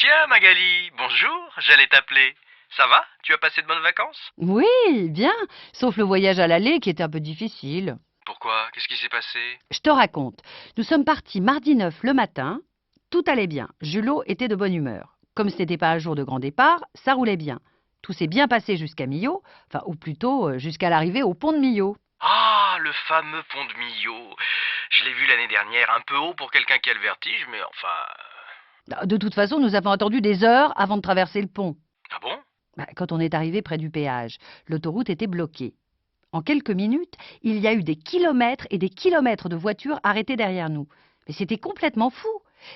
Tiens, Magali, bonjour, j'allais t'appeler. Ça va? Tu as passé de bonnes vacances? Oui, bien, sauf le voyage à l'aller qui était un peu difficile. Pourquoi? Qu'est-ce qui s'est passé? Je te raconte. Nous sommes partis mardi 9 le matin. Tout allait bien. Julot était de bonne humeur. Comme ce n'était pas un jour de grand départ, ça roulait bien. Tout s'est bien passé jusqu'à Millau, enfin, ou plutôt jusqu'à l'arrivée au pont de Millau. Ah, le fameux pont de Millau. Je l'ai vu l'année dernière, un peu haut pour quelqu'un qui a le vertige, mais enfin... De toute façon, nous avons attendu des heures avant de traverser le pont. Ah bon? Quand on est arrivé près du péage, l'autoroute était bloquée. En quelques minutes, il y a eu des kilomètres et des kilomètres de voitures arrêtées derrière nous. Mais c'était complètement fou.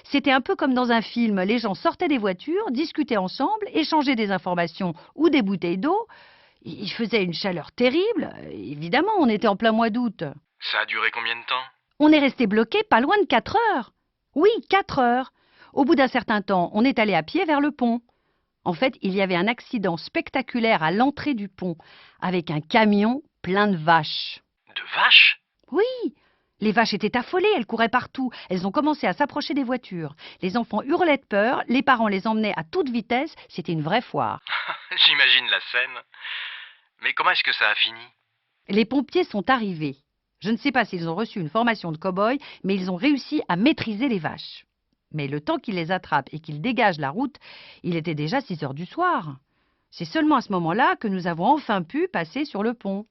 C'était un peu comme dans un film. Les gens sortaient des voitures, discutaient ensemble, échangeaient des informations ou des bouteilles d'eau. Il faisait une chaleur terrible. Évidemment, on était en plein mois d'août. Ça a duré combien de temps? On est resté bloqué pas loin de 4 heures. Oui, 4 heures. Au bout d'un certain temps, on est allé à pied vers le pont. En fait, il y avait un accident spectaculaire à l'entrée du pont, avec un camion plein de vaches. De vaches? Oui, les vaches étaient affolées, elles couraient partout. Elles ont commencé à s'approcher des voitures. Les enfants hurlaient de peur, les parents les emmenaient à toute vitesse. C'était une vraie foire. J'imagine la scène. Mais comment est-ce que ça a fini? Les pompiers sont arrivés. Je ne sais pas s'ils ont reçu une formation de cow-boy, mais ils ont réussi à maîtriser les vaches. Mais le temps qu'ils les attrapent et qu'ils dégagent la route, il était déjà 6 heures du soir. C'est seulement à ce moment-là que nous avons enfin pu passer sur le pont.